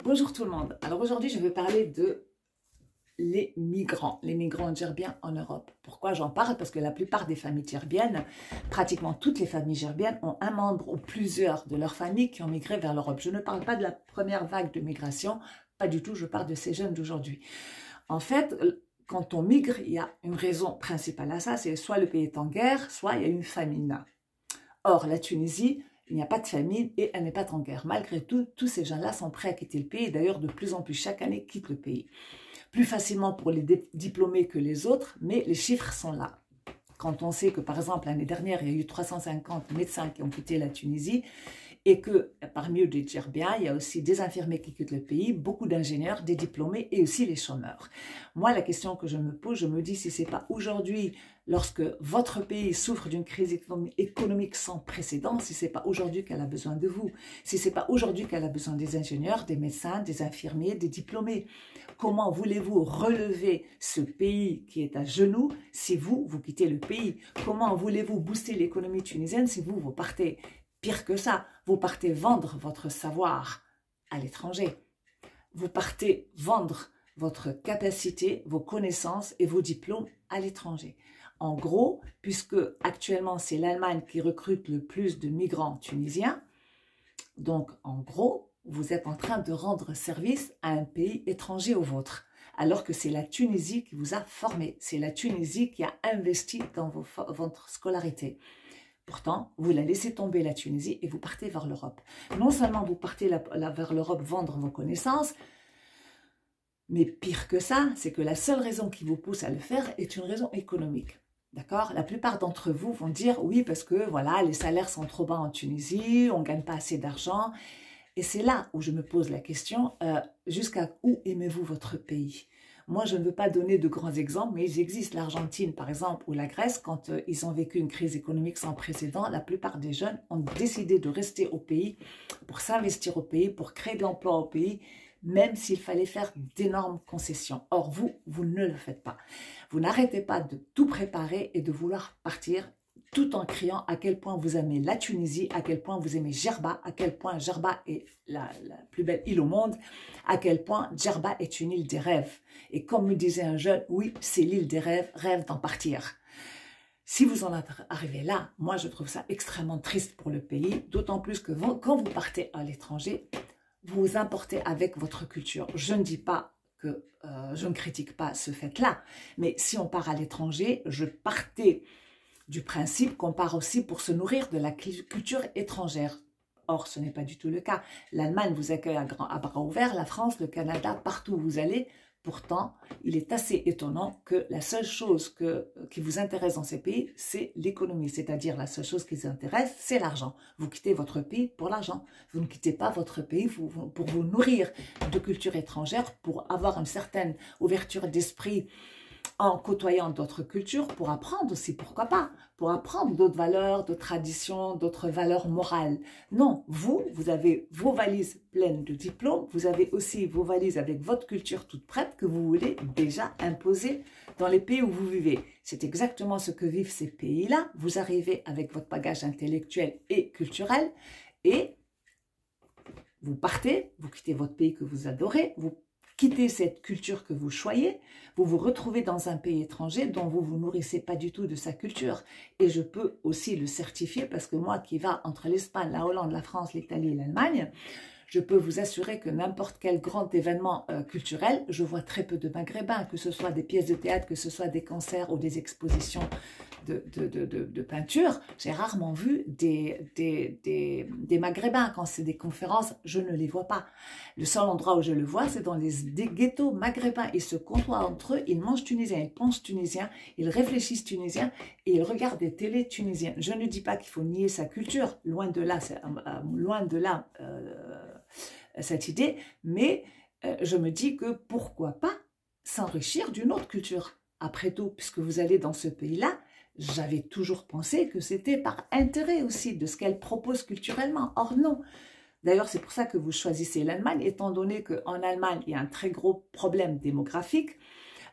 Bonjour tout le monde. Alors aujourd'hui, je vais parler de les migrants djerbiens en Europe. Pourquoi j'en parle? Parce que la plupart des familles djerbiennes, pratiquement toutes les familles djerbiennes, ont un membre ou plusieurs de leur famille qui ont migré vers l'Europe. Je ne parle pas de la première vague de migration, pas du tout, je parle de ces jeunes d'aujourd'hui. En fait, quand on migre, il y a une raison principale à ça, c'est soit le pays est en guerre, soit il y a une famine. Or, la Tunisie, il n'y a pas de famine et elle n'est pas en guerre. Malgré tout, tous ces gens-là sont prêts à quitter le pays. D'ailleurs, de plus en plus, chaque année, quittent le pays. Plus facilement pour les diplômés que les autres, mais les chiffres sont là. Quand on sait que, par exemple, l'année dernière, il y a eu 350 médecins qui ont quitté la Tunisie et que parmi eux des djerbiens, il y a aussi des infirmiers qui quittent le pays, beaucoup d'ingénieurs, des diplômés et aussi les chômeurs. Moi, la question que je me pose, je me dis si ce n'est pas aujourd'hui, lorsque votre pays souffre d'une crise économique sans précédent, si ce n'est pas aujourd'hui qu'elle a besoin de vous, si ce n'est pas aujourd'hui qu'elle a besoin des ingénieurs, des médecins, des infirmiers, des diplômés. Comment voulez-vous relever ce pays qui est à genoux si vous quittez le pays? Comment voulez-vous booster l'économie tunisienne si vous partez? Pire que ça, vous partez vendre votre savoir à l'étranger. Vous partez vendre votre capacité, vos connaissances et vos diplômes à l'étranger. En gros, puisque actuellement c'est l'Allemagne qui recrute le plus de migrants tunisiens, donc en gros, vous êtes en train de rendre service à un pays étranger au vôtre, alors que c'est la Tunisie qui vous a formé, c'est la Tunisie qui a investi dans votre scolarité. Pourtant, vous la laissez tomber la Tunisie et vous partez vers l'Europe. Non seulement vous partez vers l'Europe vendre vos connaissances, mais pire que ça, c'est que la seule raison qui vous pousse à le faire est une raison économique. D'accord? La plupart d'entre vous vont dire oui parce que voilà, les salaires sont trop bas en Tunisie, on ne gagne pas assez d'argent. Et c'est là où je me pose la question, jusqu'à où aimez-vous votre pays? Moi, je ne veux pas donner de grands exemples, mais il existe l'Argentine, par exemple, ou la Grèce, quand ils ont vécu une crise économique sans précédent, la plupart des jeunes ont décidé de rester au pays, pour s'investir au pays, pour créer de l'emploi au pays, même s'il fallait faire d'énormes concessions. Or, vous ne le faites pas. Vous n'arrêtez pas de tout préparer et de vouloir partir, tout en criant à quel point vous aimez la Tunisie, à quel point vous aimez Djerba, à quel point Djerba est la plus belle île au monde, à quel point Djerba est une île des rêves. Et comme me disait un jeune, oui, c'est l'île des rêves, rêve d'en partir. Si vous en arrivez là, moi je trouve ça extrêmement triste pour le pays, d'autant plus que quand vous partez à l'étranger, vous importez avec votre culture. Je ne dis pas que je ne critique pas ce fait-là, mais si on part à l'étranger, je partais du principe qu'on part aussi pour se nourrir de la culture étrangère. Or, ce n'est pas du tout le cas. L'Allemagne vous accueille à bras ouverts, la France, le Canada, partout où vous allez. Pourtant, il est assez étonnant que la seule chose qui vous intéresse dans ces pays, c'est l'économie. C'est-à-dire la seule chose qui vous intéresse, c'est l'argent. Vous quittez votre pays pour l'argent. Vous ne quittez pas votre pays pour vous nourrir de culture étrangère, pour avoir une certaine ouverture d'esprit en côtoyant d'autres cultures, pour apprendre aussi, pourquoi pas, pour apprendre d'autres valeurs, d'autres traditions, d'autres valeurs morales. Non, vous avez vos valises pleines de diplômes, vous avez aussi vos valises avec votre culture toute prête que vous voulez déjà imposer dans les pays où vous vivez. C'est exactement ce que vivent ces pays-là. Vous arrivez avec votre bagage intellectuel et culturel et vous partez, vous quittez votre pays que vous adorez, vous quittez cette culture que vous choyez, vous vous retrouvez dans un pays étranger dont vous ne vous nourrissez pas du tout de sa culture. Et je peux aussi le certifier parce que moi qui va entre l'Espagne, la Hollande, la France, l'Italie et l'Allemagne, je peux vous assurer que n'importe quel grand événement culturel, je vois très peu de Maghrébins, que ce soit des pièces de théâtre, que ce soit des concerts ou des expositions de peinture. J'ai rarement vu des Maghrébins. Quand c'est des conférences, je ne les vois pas. Le seul endroit où je le vois, c'est dans des ghettos maghrébins. Ils se côtoient entre eux, ils mangent tunisien, ils pensent tunisien, ils réfléchissent tunisien et ils regardent des télés tunisiennes. Je ne dis pas qu'il faut nier sa culture, loin de là, cette idée, mais je me dis que pourquoi pas s'enrichir d'une autre culture. Après tout, puisque vous allez dans ce pays-là, j'avais toujours pensé que c'était par intérêt aussi de ce qu'elle propose culturellement. Or non. D'ailleurs, c'est pour ça que vous choisissez l'Allemagne, étant donné qu'en Allemagne, il y a un très gros problème démographique.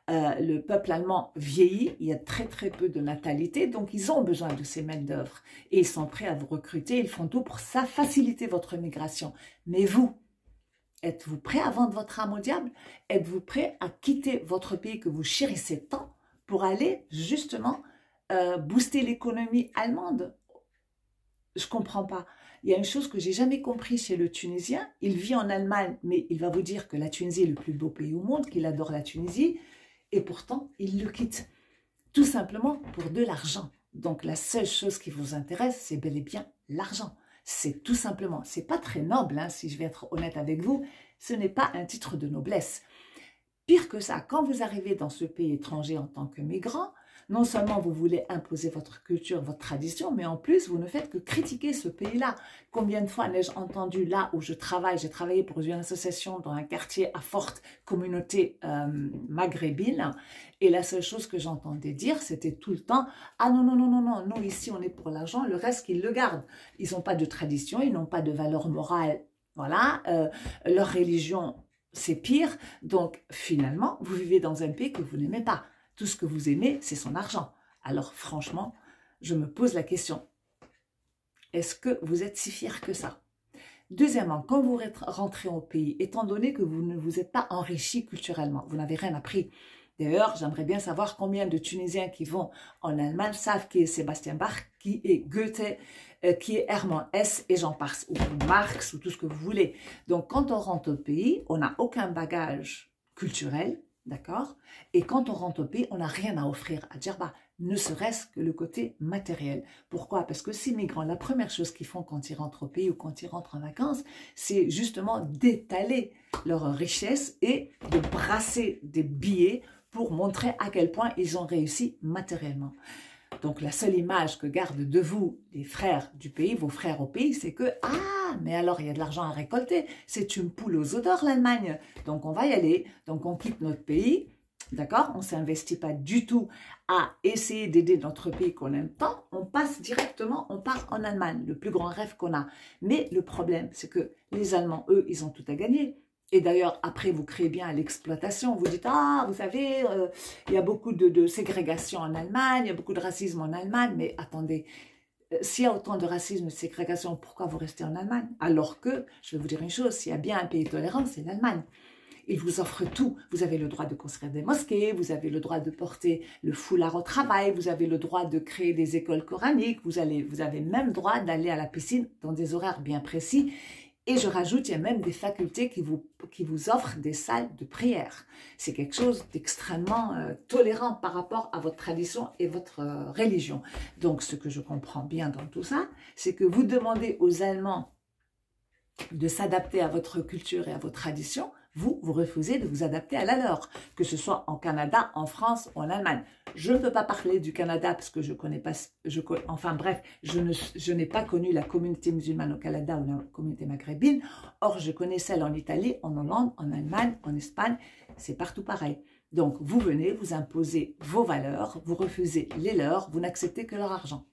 Le peuple allemand vieillit, il y a très très peu de natalité, donc ils ont besoin de ces main-d'œuvre et ils sont prêts à vous recruter, ils font tout pour ça faciliter votre migration. Mais vous, êtes-vous prêt à vendre votre âme au diable? Êtes-vous prêt à quitter votre pays que vous chérissez tant pour aller justement booster l'économie allemande? Je ne comprends pas. Il y a une chose que j'ai jamais compris chez le Tunisien. Il vit en Allemagne, mais il va vous dire que la Tunisie est le plus beau pays au monde, qu'il adore la Tunisie, et pourtant, il le quitte. Tout simplement pour de l'argent. Donc, la seule chose qui vous intéresse, c'est bel et bien l'argent. C'est tout simplement, c'est pas très noble, hein, si je vais être honnête avec vous, ce n'est pas un titre de noblesse. Pire que ça, quand vous arrivez dans ce pays étranger en tant que migrant, non seulement vous voulez imposer votre culture, votre tradition, mais en plus, vous ne faites que critiquer ce pays-là. Combien de fois n'ai-je entendu là où je travaille, j'ai travaillé pour une association dans un quartier à forte communauté maghrébine, et la seule chose que j'entendais dire, c'était tout le temps « Ah non, non, non, non, non, nous ici on est pour l'argent, le reste qu'ils le gardent. Ils n'ont pas de tradition, ils n'ont pas de valeur morale, voilà, leur religion c'est pire, donc finalement, vous vivez dans un pays que vous n'aimez pas. Tout ce que vous aimez, c'est son argent. Alors franchement, je me pose la question, est-ce que vous êtes si fier que ça? Deuxièmement, quand vous rentrez au pays, étant donné que vous ne vous êtes pas enrichi culturellement, vous n'avez rien appris. D'ailleurs, j'aimerais bien savoir combien de Tunisiens qui vont en Allemagne savent qui est Sébastien Bach, qui est Goethe, qui est Hermann Hesse et j'en passe, ou Marx, ou tout ce que vous voulez. Donc, quand on rentre au pays, on n'a aucun bagage culturel, d'accord? Et quand on rentre au pays, on n'a rien à offrir à Djerba, ne serait-ce que le côté matériel. Pourquoi? Parce que ces migrants, la première chose qu'ils font quand ils rentrent au pays ou quand ils rentrent en vacances, c'est justement d'étaler leur richesse et de brasser des billets pour montrer à quel point ils ont réussi matériellement. Donc la seule image que gardent de vous les frères du pays, vos frères au pays, c'est que « Ah, mais alors il y a de l'argent à récolter, c'est une poule aux odeurs l'Allemagne, donc on va y aller, donc on quitte notre pays, d'accord, on ne s'investit pas du tout à essayer d'aider notre pays qu'on aime tant, on passe directement, on part en Allemagne, le plus grand rêve qu'on a. Mais le problème, c'est que les Allemands, eux, ils ont tout à gagner. Et d'ailleurs, après, vous créez bien l'exploitation. Vous dites, ah, vous savez, il y a beaucoup de ségrégation en Allemagne, il y a beaucoup de racisme en Allemagne. Mais attendez, s'il y a autant de racisme et de ségrégation, pourquoi vous restez en Allemagne? Alors que, je vais vous dire une chose, s'il y a bien un pays tolérant, c'est l'Allemagne. Il vous offre tout. Vous avez le droit de construire des mosquées, vous avez le droit de porter le foulard au travail, vous avez le droit de créer des écoles coraniques, vous avez même droit d'aller à la piscine dans des horaires bien précis. Et je rajoute, il y a même des facultés qui vous offrent des salles de prière. C'est quelque chose d'extrêmement tolérant par rapport à votre tradition et votre religion. Donc, ce que je comprends bien dans tout ça, c'est que vous demandez aux Allemands de s'adapter à votre culture et à vos traditions, vous refusez de vous adapter à la leur, que ce soit en Canada, en France ou en Allemagne. Je ne peux pas parler du Canada parce que je connais pas, enfin bref, je n'ai pas connu la communauté musulmane au Canada ou la communauté maghrébine. Or, je connais celle en Italie, en Hollande, en Allemagne, en Espagne, c'est partout pareil. Donc, vous venez, vous imposez vos valeurs, vous refusez les leurs, vous n'acceptez que leur argent.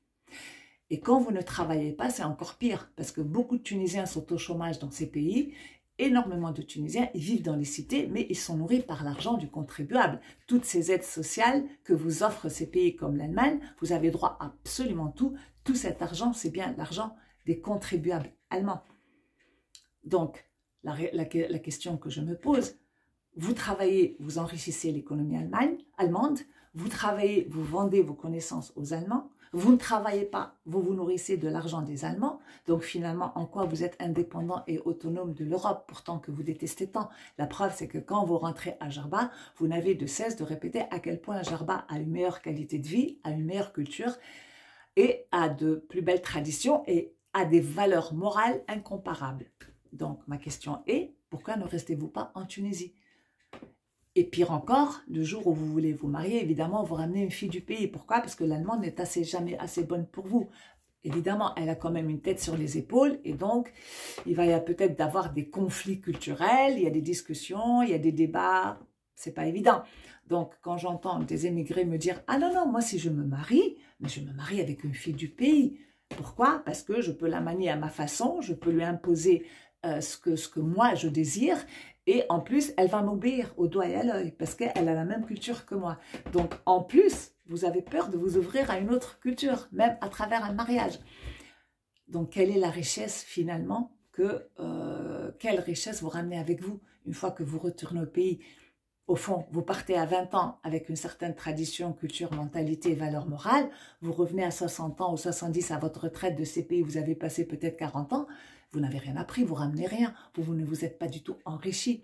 Et quand vous ne travaillez pas, c'est encore pire, parce que beaucoup de Tunisiens sont au chômage dans ces pays. Énormément de Tunisiens, ils vivent dans les cités, mais ils sont nourris par l'argent du contribuable. Toutes ces aides sociales que vous offrent ces pays comme l'Allemagne, vous avez droit à absolument tout. Tout cet argent, c'est bien l'argent des contribuables allemands. Donc, la question que je me pose, vous travaillez, vous enrichissez l'économie allemande, vous travaillez, vous vendez vos connaissances aux Allemands, vous ne travaillez pas, vous vous nourrissez de l'argent des Allemands, donc finalement, en quoi vous êtes indépendant et autonome de l'Europe, pourtant que vous détestez tant? La preuve, c'est que quand vous rentrez à Djerba, vous n'avez de cesse de répéter à quel point Djerba a une meilleure qualité de vie, a une meilleure culture, et a de plus belles traditions, et a des valeurs morales incomparables. Donc, ma question est, pourquoi ne restez-vous pas en Tunisie? Et pire encore, le jour où vous voulez vous marier, évidemment, vous ramenez une fille du pays. Pourquoi? Parce que l'allemande n'est jamais assez bonne pour vous. Évidemment, elle a quand même une tête sur les épaules et donc, il va y avoir peut-être d'avoir des conflits culturels, il y a des discussions, il y a des débats, c'est pas évident. Donc, quand j'entends des émigrés me dire « Ah non, non, moi si je me marie, mais je me marie avec une fille du pays. » Pourquoi? Parce que je peux la manier à ma façon, je peux lui imposer ce que moi je désire. Et en plus, elle va m'obéir au doigt et à l'œil parce qu'elle a la même culture que moi. Donc, en plus, vous avez peur de vous ouvrir à une autre culture, même à travers un mariage. Donc, quelle est la richesse finalement que quelle richesse vous ramenez avec vous une fois que vous retournez au pays. Au fond, vous partez à 20 ans avec une certaine tradition, culture, mentalité et valeurs morales. Vous revenez à 60 ans ou 70 à votre retraite de ces pays où vous avez passé peut-être 40 ans. Vous n'avez rien appris, vous ramenez rien. Vous ne vous êtes pas du tout enrichi.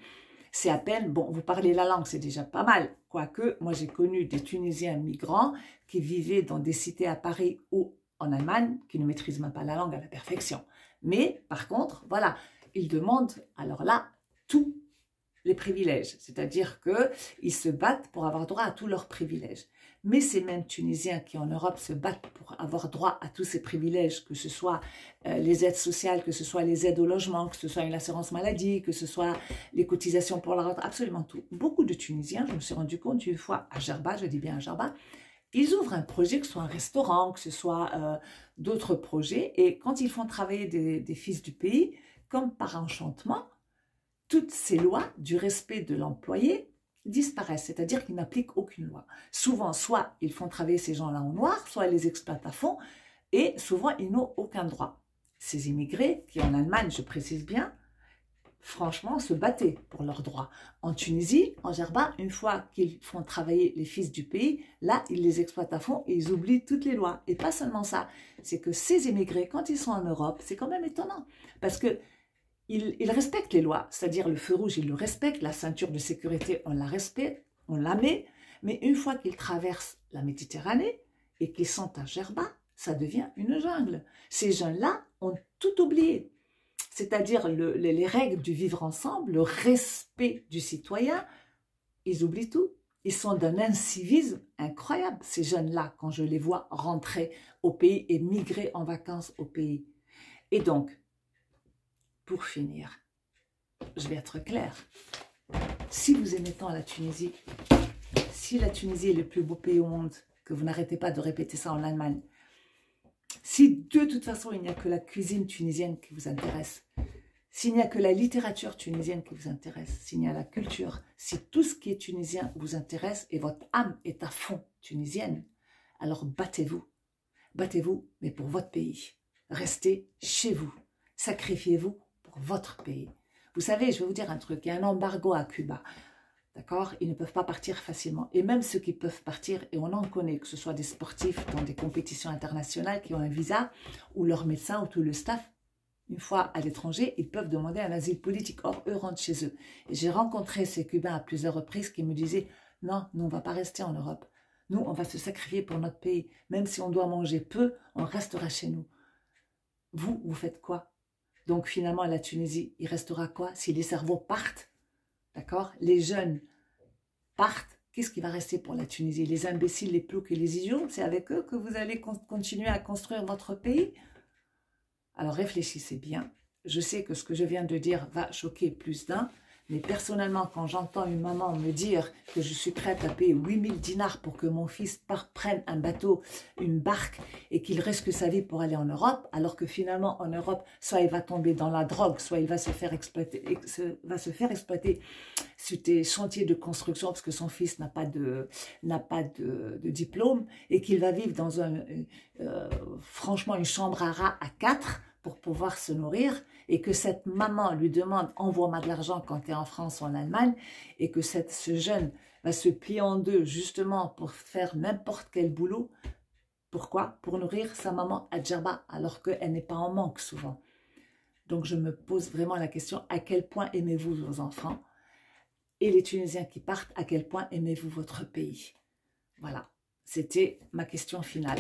C'est à peine, bon, vous parlez la langue, c'est déjà pas mal. Quoique, moi j'ai connu des Tunisiens migrants qui vivaient dans des cités à Paris ou en Allemagne, qui ne maîtrisent même pas la langue à la perfection. Mais, par contre, voilà, ils demandent, alors là, tous les privilèges. C'est-à-dire qu'ils se battent pour avoir droit à tous leurs privilèges. Mais ces mêmes Tunisiens qui en Europe se battent pour avoir droit à tous ces privilèges, que ce soit les aides sociales, que ce soit les aides au logement, que ce soit une assurance maladie, que ce soit les cotisations pour la retraite, absolument tout. Beaucoup de Tunisiens, je me suis rendu compte une fois à Djerba, je dis bien à Djerba, ils ouvrent un projet, que ce soit un restaurant, que ce soit d'autres projets, et quand ils font travailler des fils du pays, comme par enchantement, toutes ces lois du respect de l'employé disparaissent, c'est-à-dire qu'ils n'appliquent aucune loi. Souvent, soit ils font travailler ces gens-là en noir, soit ils les exploitent à fond, et souvent, ils n'ont aucun droit. Ces immigrés, qui en Allemagne, je précise bien, franchement, se battaient pour leurs droits. En Tunisie, en Djerba, une fois qu'ils font travailler les fils du pays, là, ils les exploitent à fond et ils oublient toutes les lois. Et pas seulement ça, c'est que ces immigrés, quand ils sont en Europe, c'est quand même étonnant, parce que ils respectent les lois, c'est-à-dire le feu rouge, ils le respectent, la ceinture de sécurité, on la respecte, on la met, mais une fois qu'ils traversent la Méditerranée et qu'ils sont à Djerba, ça devient une jungle. Ces jeunes-là ont tout oublié, c'est-à-dire les règles du vivre ensemble, le respect du citoyen, ils oublient tout. Ils sont d'un incivisme incroyable, ces jeunes-là, quand je les vois rentrer au pays et migrer en vacances au pays. Et donc, pour finir, je vais être claire. Si vous aimez tant la Tunisie, si la Tunisie est le plus beau pays au monde, que vous n'arrêtez pas de répéter ça en Allemagne, si de toute façon il n'y a que la cuisine tunisienne qui vous intéresse, s'il n'y a que la littérature tunisienne qui vous intéresse, s'il y a la culture, si tout ce qui est tunisien vous intéresse et votre âme est à fond tunisienne, alors battez-vous. Battez-vous, mais pour votre pays. Restez chez vous. Sacrifiez-vous pour votre pays. Vous savez, je vais vous dire un truc, il y a un embargo à Cuba, d'accord? Ils ne peuvent pas partir facilement. Et même ceux qui peuvent partir, et on en connaît, que ce soit des sportifs dans des compétitions internationales qui ont un visa, ou leurs médecins, ou tout le staff, une fois à l'étranger, ils peuvent demander un asile politique. Or, eux rentrent chez eux. Et j'ai rencontré ces Cubains à plusieurs reprises qui me disaient, non, nous, on ne va pas rester en Europe. Nous, on va se sacrifier pour notre pays. Même si on doit manger peu, on restera chez nous. Vous, vous faites quoi? Donc finalement, à la Tunisie, il restera quoi si les cerveaux partent? D'accord? Les jeunes partent. Qu'est-ce qui va rester pour la Tunisie? Les imbéciles, les ploucs et les idiots, c'est avec eux que vous allez continuer à construire votre pays? Alors réfléchissez bien. Je sais que ce que je viens de dire va choquer plus d'un, mais personnellement, quand j'entends une maman me dire que je suis prête à payer 8000 dinars pour que mon fils prenne un bateau, une barque, et qu'il risque sa vie pour aller en Europe, alors que finalement, en Europe, soit il va tomber dans la drogue, soit il va se faire exploiter, sur des chantiers de construction, parce que son fils n'a pas de diplôme, et qu'il va vivre dans franchement une chambre à rats à 4 pour pouvoir se nourrir, et que cette maman lui demande « envoie-moi de l'argent quand tu es en France ou en Allemagne », et que ce jeune va se plier en deux justement pour faire n'importe quel boulot. Pourquoi? Pour nourrir sa maman à Djerba, alors qu'elle n'est pas en manque souvent. Donc je me pose vraiment la question, à quel point aimez-vous vos enfants? Et les Tunisiens qui partent, à quel point aimez-vous votre pays? Voilà, c'était ma question finale.